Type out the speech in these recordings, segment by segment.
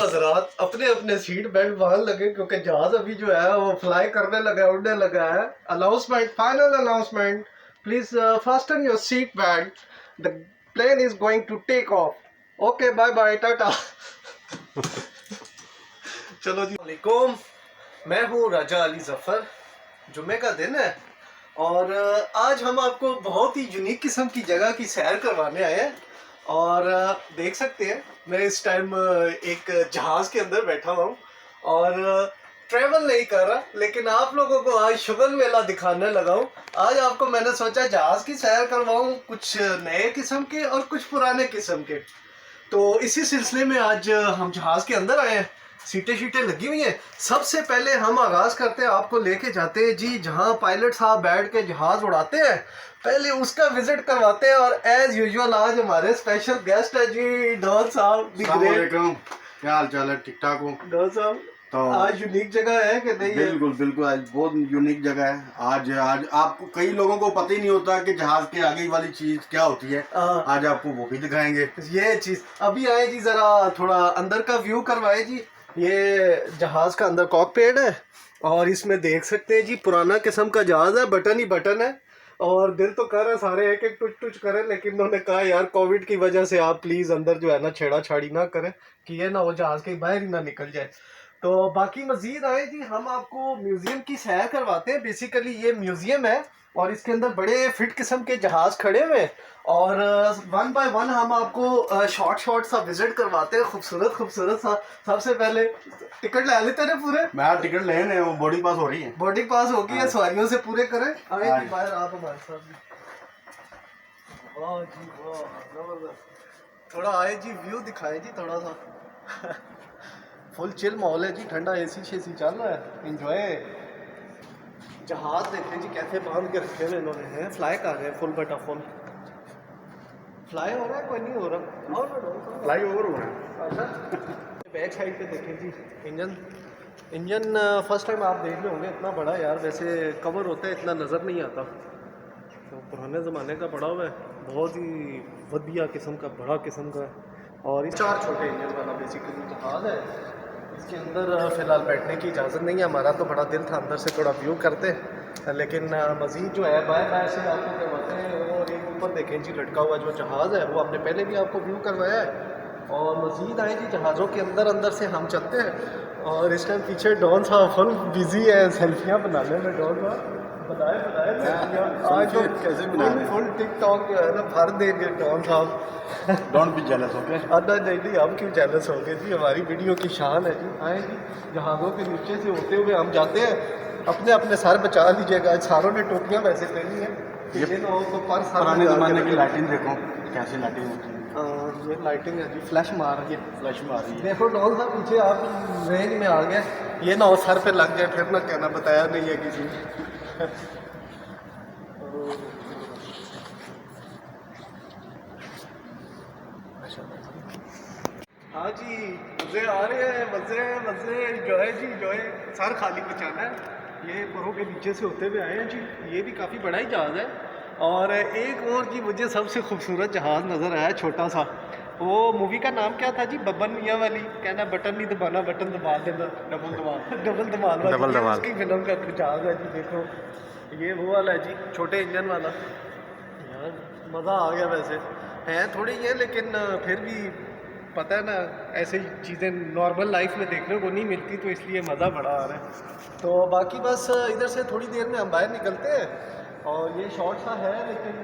हजरात अपने अपने सीट बेल्ट बांध लगे क्योंकि जहाज अभी जो है वो फ्लाई करने लगा है, उड़ने लगा है। Announcement, final announcement, please fasten your seat belt, the plane is going to take off. Okay, bye bye, tata. चलो जी, वालेकुम। मैं हूँ राजा अली जफर। जुम्मे का दिन है और आज हम आपको बहुत ही यूनिक किस्म की जगह की सैर करवाने आए हैं। और देख सकते हैं मैं इस टाइम एक जहाज के अंदर बैठा हुआ हूँ और ट्रेवल नहीं कर रहा, लेकिन आप लोगों को आज शुगर मेला दिखाने लगा हूँ। आज आपको मैंने सोचा जहाज की सैर करवाऊँ, कुछ नए किस्म के और कुछ पुराने किस्म के। तो इसी सिलसिले में आज हम जहाज के अंदर आए हैं। सीटें शीटें लगी हुई हैं। सबसे पहले हम आगाज करते हैं, आपको लेके जाते हैं जी जहां पायलट साहब बैठ के जहाज उड़ाते हैं, पहले उसका विजिट करवाते हैं। और एज यूजुअल आज हमारे स्पेशल गेस्ट है जी डॉन साहब। क्या हाल चाल है? ठीक ठाक हूँ डॉन साहब। तो आज यूनिक जगह है कि नहीं? बिल्कुल बिल्कुल, आज बहुत यूनिक जगह है। आज आपको कई लोगों को पता ही नहीं होता कि जहाज के आगे वाली चीज क्या होती है। आज आपको वो भी दिखाएंगे। ये चीज अभी आए जी, जरा थोड़ा अंदर का व्यू करवाए जी। ये जहाज का अंदर कॉकपिट है और इसमें देख सकते हैं जी पुराना किस्म का जहाज है, बटन ही बटन है। और दिल तो कर रहा सारे एक एक टुच टुच करें, लेकिन उन्होंने कहा यार कोविड की वजह से आप प्लीज अंदर जो है ना छेड़ा छाड़ी ना करें कि ये ना वो जहाज के बाहर ही ना निकल जाए। तो बाकी मजीद आए जी, हम आपको म्यूजियम की सैर करवाते हैं। बेसिकली ये म्यूजियम है और इसके अंदर बड़े फिट किस्म के जहाज खड़े हुए हैं और वन बाय वन हम आपको शॉर्ट सा विजिट करवाते हैं, खूबसूरत खूबसूरत सा। सबसे पहले टिकट ले लेते हैं पूरे। मैं टिकट लेने, वो बोर्डिंग पास हो रही है। बोर्डिंग पास हो गई है, सवारियों से पूरे करें। आए जी बाहर आप हमारे साथ भी। वाह जी वाह, जबरदस्त। थोड़ा आए जी, व्यू दिखाए जी थोड़ा सा। फुल चिल माहौल है जी, ठंडा एसी शेसी चल रहा है, एंजॉय। जहाज देखें जी कैसे बांध के रखे हुए इन्होंने हैं। फ्लाई कर रहे हैं फुल बटा फुल। फ्लाई हो रहा है, कोई नहीं हो रहा, और फ्लाई ओवर हो रहा है। अच्छा। बैक साइड पे देखें जी इंजन फर्स्ट टाइम आप देख रहे होंगे, इतना बड़ा यार। वैसे कवर होता है, इतना नज़र नहीं आता। तो पुराने ज़माने का बड़ा हुआ है, बहुत ही वधिया किस्म का, बड़ा किस्म का है। और इस 4 छोटे इंजन वाला बेसिकली जहाज है। इसके अंदर फ़िलहाल बैठने की इजाज़त नहीं है। हमारा तो बड़ा दिल था अंदर से थोड़ा व्यू करते, लेकिन मज़ीद जो है बाय बाय से आपको करवाते हैं। और एक ऊपर देखें जी लटका हुआ जो जहाज़ है, वो हमने पहले भी आपको व्यू करवाया है। और मज़ीद आए जी जहाज़ों के अंदर से हम चलते हैं। और इस टाइम पीछे डॉन साहब फुल बिजी है सेल्फियाँ बनाने में। डॉन साहब बताए आज तो कैसे फुल टिकटॉक जो है ना भर देंगे डॉन साहब। Don't be jealous, okay? नहीं, हम क्यों जेलस हो गए जी, हमारी वीडियो की शान है जी। आए जी जहाज़ों के नीचे से होते हुए हम जाते हैं। अपने अपने सर बचा लीजिएगा, सारों ने टोपियाँ वैसे पहनी है। ये पुराने ज़माने की लाइटिंग देखो कैसी लाइटिंग होती है। ये लाइटिंग है जी, फ्लैश मार रही है। फ्लैश में आ रही है। देखो डॉल साहब पीछे आप रेंज में आ गए, ये ना हो सर पे लग जाए फिर ना कहना बताया नहीं है किसी ने। हाँ जी, मज़े आ रहे हैं, मज़े एंजॉय जी, एंजॉय। सर खाली बचाना है। ये पुरों के नीचे से होते हुए आए हैं जी। ये भी काफ़ी बड़ा ही जहाज़ है। और एक और जी मुझे सबसे खूबसूरत जहाज़ नज़र आया, छोटा सा। वो मूवी का नाम क्या था जी, बब्बन मियाँ वाली, कहना बटन नहीं दबाना, बटन दबा देना, डबल धमाल वाली। उसकी फिल्म का जहाज़ है जी। देखो ये वो वाला है जी, छोटे इंजन वाला। यार मज़ा आ गया। वैसे हैं थोड़ी ये, लेकिन फिर भी पता है ना, ऐसे चीज़ें नॉर्मल लाइफ में देखने को नहीं मिलती, तो इसलिए मज़ा बड़ा आ रहा है। तो बाकी बस इधर से थोड़ी देर में हम बाहर निकलते हैं। और ये शॉर्ट सा है, लेकिन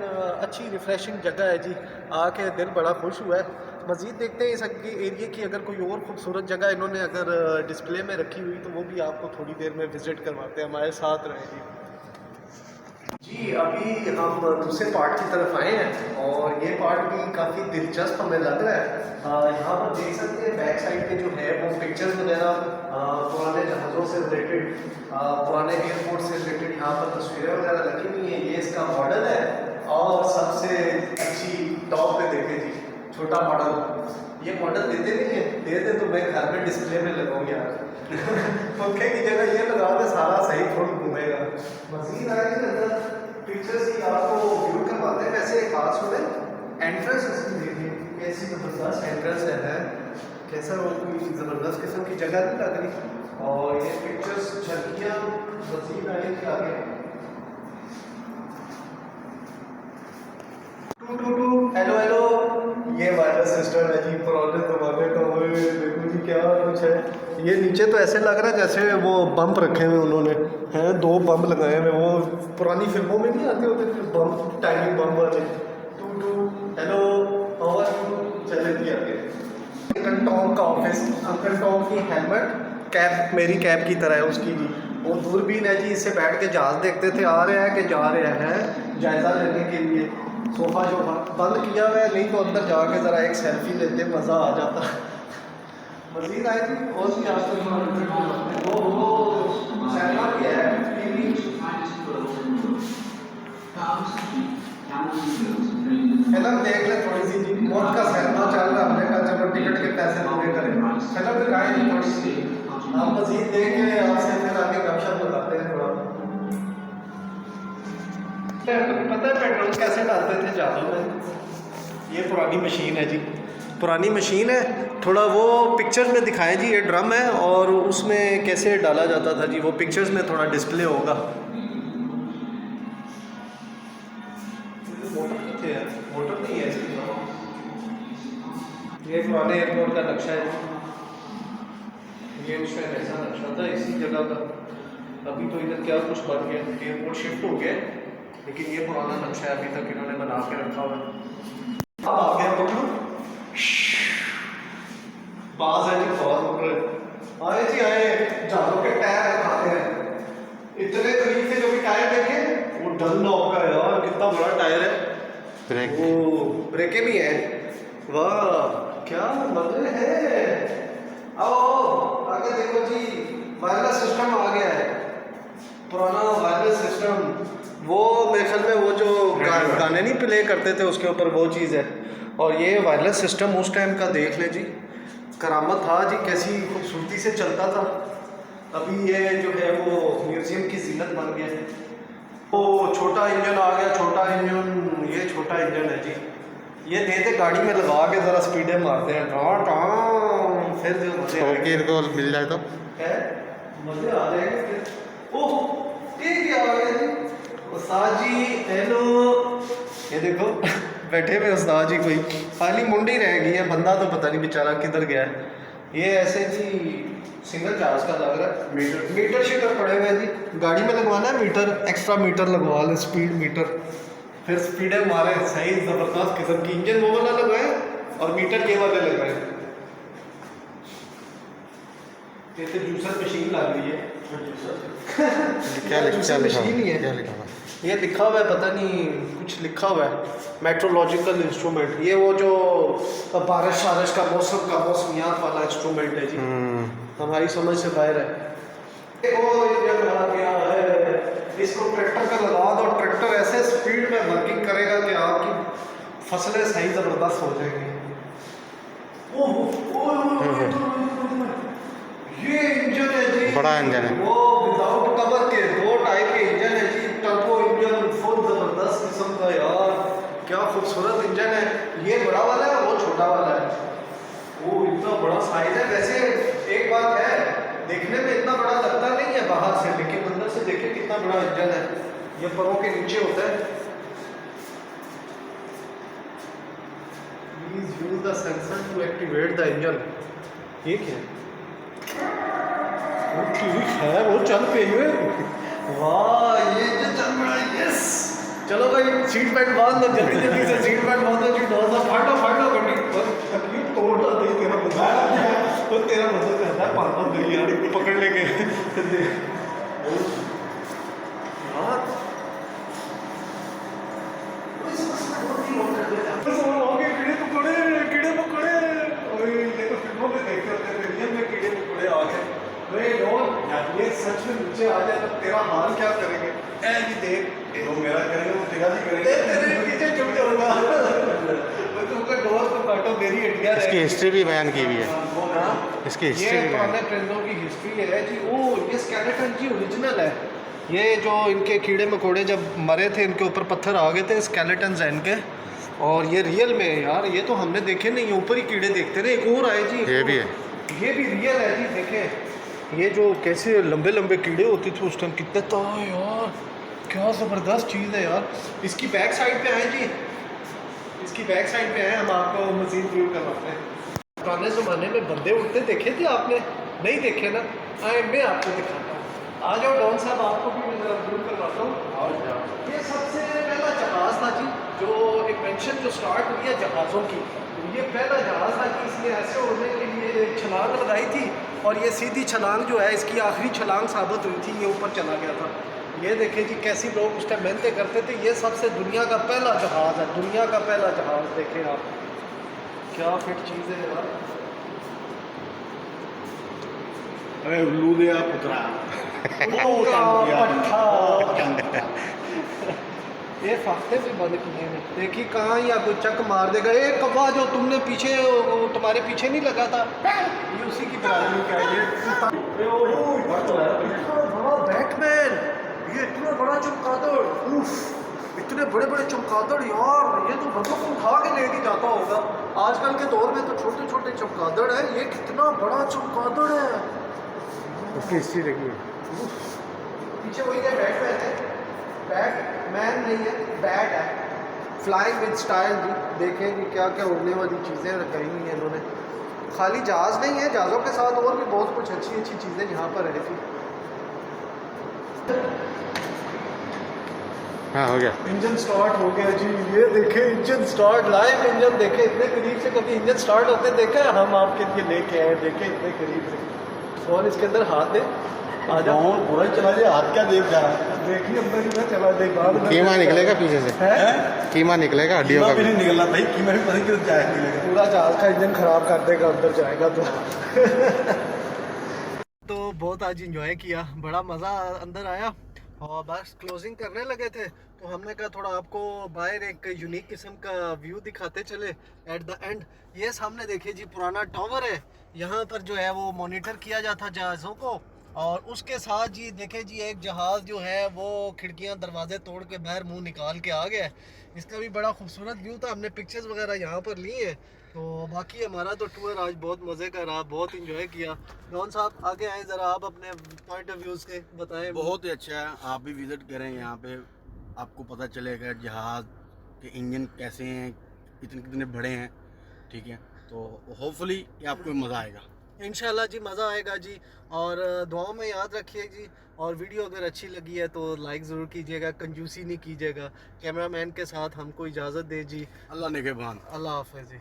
अच्छी रिफ़्रेशिंग जगह है जी। आके दिल बड़ा खुश हुआ है। मज़ीद देखते हैं इस एरिया की अगर कोई और ख़ूबसूरत जगह इन्होंने अगर डिस्प्ले में रखी हुई, तो वो भी आपको थोड़ी देर में विज़िट करवाते हैं। हमारे साथ रहेगी जी। अभी हम दूसरे पार्ट की तरफ आए हैं और ये पार्ट भी काफ़ी दिलचस्प हमें लग रहा है। यहाँ पर देख सकते हैं बैक साइड पे जो है वो पिक्चर्स वगैरह पुराने जहाज़ों से रिलेटेड, पुराने एयरपोर्ट से रिलेटेड यहाँ पर तस्वीरें वगैरह लगी हुई हैं। ये इसका मॉडल है। और सबसे अच्छी टॉप पे देखें जी, छोटा मॉडल। ये मॉडल देते नहीं है, देते तो मैं घर में डिस्प्ले में लगाऊँ यार। पंखे की जगह ये लगा दे, सारा सही फुल घूमेगा। मज़ीद आएगी अंदर पिक्चर्स ही आपको व्यू करवाते हैं। वैसे एक बात सुने, एंट्रेंस इसकी देखिए कैसी ज़बरदस्त एंट्रेंस है कैसा वो कोई ज़बरदस्त किस्म की जगह नहीं लग रही। और ये पिक्चर्स झलकियाँ मज़ीद आएंगी आगे। हेलो हेलो, ये वायरस सिस्टम है जी पुराने ज़माने का। देखो जी क्या कुछ है। ये नीचे तो ऐसे लग रहा है जैसे वो बम रखे हुए उन्होंने हैं, 2 बम लगाए हुए, वो पुरानी फिल्मों में नहीं आते होते थे बम, टाइमिंग बम वाले। हेलो और चले जी आगे। अंकल टॉम का ऑफिस, अंकल टॉम की हेलमेट कैप मेरी कैप की तरह है उसकी जी। वो दूरबीन है जी, इससे बैठ के जहाज देखते थे, आ रहा है कि जा रहा है, जायज़ा लेने के लिए। सोफ़ा जो बंद किया हुआ है, नहीं तो अंदर जाके ज़रा एक सेल्फी लेते, मज़ा आ जाता। मज़ीद आए थी और भी आज तक वो सैलमा किया है फिल्म देख ले थोड़ी सी जी। मौत का सैलमा चल रहा, हमने कहा चलो टिकट के पैसे पूरे करें, फिल्म दिखाएं जी थोड़ी सी। आप मज़ीद देख के आपसे फिर आगे गपशप लगाते हैं थोड़ा। पता है पेट्रोल कैसे डालते थे जहाज़ों में? ये पुरानी मशीन है जी, पुरानी मशीन है। थोड़ा वो पिक्चर्स में दिखाएं जी, ये ड्रम है और उसमें कैसे डाला जाता था जी, वो पिक्चर्स में थोड़ा डिस्प्ले होगा। मोटर कितने है? मोटर नहीं है इसकी। ये पुराने एयरपोर्ट का नक्शा है, ये उसमें ऐसा नक्शा था इसी जगह का। अभी तो इधर क्या कुछ बन गया, एयरपोर्ट शिफ्ट हो गया, लेकिन ये पुराना नक्शा है, अभी तक इन्होंने बना के रखा हुआ है। अब आ गया पकड़ो, बाज है जी, बाज उड़ रहे। आए जी आए, जहाज़ों के टायर दिखाते हैं। इतने करीब से जो भी टायर देखे, वो डनलॉप का है यार, कितना बड़ा टायर है। ब्रेक, वो ब्रेकें भी हैं, वाह क्या मजे हैं। आओ आगे देखो जी, वायरलेस सिस्टम आ गया है, पुराना वायरलेस सिस्टम। वो मेरे ख्याल में वो जो गाने नहीं प्ले करते थे उसके ऊपर वो चीज़ है। और ये वायरलेस सिस्टम उस टाइम का देख ले जी, करामत था जी, कैसी खूबसूरती से चलता था। अभी ये जो है वो म्यूज़ियम की जीनत बन गया है। वो छोटा इंजन आ गया, छोटा इंजन, ये छोटा इंजन है जी। ये देते गाड़ी में लगा के ज़रा स्पीडें मारते हैं, फिर जो मजे को मिल जाए तो है, मजे आ जाएंगे फिर। ओह ये क्या आ गया जी, उस्ताद जी हेलो। ये देखो बैठे हुए उस्ताद जी, कोई खाली मुंडी रह गई है, बंदा तो पता नहीं बेचारा किधर गया है। ये ऐसे जी सिंगल जहाज का लग रहा है। मीटर शीटर पड़े हुए हैं जी, गाड़ी में लगवाना है मीटर, एक्स्ट्रा मीटर लगवा ले, स्पीड मीटर, फिर स्पीडें मारे सही ज़बरदस्त किस्म की। इंजन वो वाला लगाए और मीटर ये वाले लगाए। ये तो जूसर मशीन लग रही है। क्या मशीन ही है, ये लिखा हुआ है, पता नहीं कुछ लिखा हुआ है, मेट्रोलॉजिकल इंस्ट्रूमेंट। ये वो जो बारिश वारिश का मौसमियात वाला इंस्ट्रूमेंट है जी, हमारी समझ से बाहर है। वो ये आ गया है, इसको ट्रैक्टर का लगा दो, ट्रैक्टर ऐसे स्पीड में वर्किंग करेगा कि आपकी फसलें सही ज़बरदस्त हो जाएंगी। ये इंजन है जी, बड़ा इंजन है, वो विदाउट कवर के 2 टाइप के इंजन है जी, टर्बो इंजन, फुल ज़बरदस्त किस्म का यार, क्या खूबसूरत इंजन है। ये बड़ा वाला है, वो छोटा वाला है। वो इतना बड़ा साइज है। वैसे एक बात है, देखने में इतना बड़ा लगता नहीं है बाहर से, लेकिन अंदर से देखिए कितना बड़ा इंजन है। ये परों के नीचे होता है। Please use the sensor to activate the engine। ये क्या है? वो ठीक है, वो चल पे हुए। वाह ये जो चल रहा है, यस। चलो भाई सीट बेल्ट बांध लो, जल्दी जल्दी से सीट बेल्ट बांधो जी, डोर फाटो गड्डी तकलीफ तोड़ ना दे। तेरा मजा तो तेरा मजा कहता है पापा गई यार पकड़ लेके कीड़े पकड़े, ये तो फिल्मों में देखते होते थे, रियल में कीड़े पकड़े आ गए। ये सच में नीचे आ जाए तो तेरा हाल क्या करेंगे? ऐ जी देख, वो मेरा करेंगे वो तेरा भी करेंगे, तेरे पीछे छुप जाऊंगा। तुमको डोर को काटो, मेरी हड्डियां। इसकी हिस्ट्री भी बयान की हुई है, इसकी ये हिस्ट्री भी पुराने परिंदों की हिस्ट्री है जी। ओ ये स्केलेटन जी ओरिजिनल है। ये जो इनके कीड़े मकोड़े जब मरे थे, इनके ऊपर पत्थर आ गए थे, स्केलेटन्स हैं इनके, और ये रियल में है यार, ये तो हमने देखे नहीं, ऊपर ही कीड़े देखते रहे। एक और आए जी, ये भी है। ये भी रियल है जी। देखें ये जो कैसे लंबे लंबे कीड़े होते थे उस टाइम, कितने तो यार, क्या ज़बरदस्त चीज़ है यार। इसकी बैक साइड पे आए जी, इसकी बैक साइड पे आए, हम आपको मज़ीद व्यू करवाते हैं। पुराने ज़माने में बंदे उड़ते देखे थे आपने? नहीं देखे ना? आए मैं आपको दिखाता हूँ। आ जाओ डॉन साहब, आपको भी मैं ज़रा व्यू करवाता हूँ। ये सबसे पहला जहाज़ था जी, जो इन्वेंशन जो स्टार्ट हुई है जहाज़ों की, ये पहला जहाज़ था कि इसने ऐसे उड़ने के लिए छलांग लगाई थी, और ये सीधी छलांग जो है इसकी आखिरी छलांग साबित हुई थी, ये ऊपर चला गया था। ये देखें जी कैसी लोग उस टाइम मेहनतें करते थे। ये सबसे दुनिया का पहला जहाज़ है, दुनिया का पहला जहाज़। देखें आप, क्या फिट चीज़ है यार। अरे उल्लू दे पुत्रा ये फाख्ते भी बंद किए हैं, देखिए कहाँ या कोई चक मार देगा। एक कौवा जो तुमने पीछे, वो तुम्हारे पीछे नहीं लगा था, ये उसी की बराबरी का है। बड़ा बैटमैन, ये इतना बड़ा चमगादड़, उफ, इतने बड़े बड़े चमगादड़ यार, ये तो बंदों को उठा के लेके जाता होगा। आजकल के दौर में तो छोटे छोटे चमगादड़ है, ये कितना बड़ा चमगादड़ है। उसकी हिस्ट्री देखिए। पीछे वही है, बैटमैन है, बैटमैन नहीं है, बैट है। फ्लाइंग विद स्टाइल जी, देखें कि क्या क्या उड़ने वाली चीज़ें रखाई हुई हैं इन्होंने। खाली जहाज़ नहीं है, जहाज़ों के साथ और भी बहुत कुछ अच्छी अच्छी चीज़ें यहाँ पर है जी। हाँ हो गया। इंजन स्टार्ट हो गया जी, ये देखें इंजन स्टार्ट, लाइव इंजन देखें। इतने करीब से कभी इंजन स्टार्ट होते देखा है? हम आपके लिए लेके आए, देखें इतने करीब से। और इसके अंदर हाथ दे, आ जाओ। पूरा ही चला जाए, हाथ क्या देख रहा है? देखिए अंदर ही ना चला जाए, बाद में कीमा निकलेगा पीछे से, है? कीमा निकलेगा हड्डियों का भी भी। नहीं निकलना भाई, कीमा भी पता नहीं किधर जाए निकलेगा। पूरा जहाज का इंजन खराब कर देगा अंदर जाएगा तो। तो बहुत आज इंजॉय किया, बड़ा मज़ा अंदर आया, और बस क्लोजिंग करने लगे थे तो हमने कहा थोड़ा आपको बाहर एक यूनिक किस्म का व्यू दिखाते चले एट द एंड। ये सामने देखिए जी पुराना टावर है, यहाँ पर जो है वो मॉनिटर किया जाता जहाज़ों को, और उसके साथ जी देखे जी एक जहाज़ जो है वो खिड़कियाँ दरवाजे तोड़ के बाहर मुंह निकाल के आ गया है। इसका भी बड़ा खूबसूरत व्यू था, हमने पिक्चर्स वगैरह यहाँ पर ली है। तो बाकी हमारा तो टूर आज बहुत मज़े का रहा, बहुत इंजॉय किया। डॉन साहब आगे आए ज़रा, आप अपने पॉइंट ऑफ व्यूज़ के बताएं। बहुत ही अच्छा है, आप भी विजिट करें यहाँ पे, आपको पता चलेगा जहाज़ के इंजन कैसे हैं, कितने कितने बड़े हैं। ठीक है, तो होपफुली कि आपको मज़ा आएगा। इंशाल्लाह जी मज़ा आएगा जी, और दुआओं में याद रखिए जी। और वीडियो अगर अच्छी लगी है तो लाइक ज़रूर कीजिएगा, कंजूसी नहीं कीजिएगा। कैमरामैन के साथ हमको इजाज़त दे जी, अल्लाह ने के बान। अल्लाह हाफ़िज़ जी।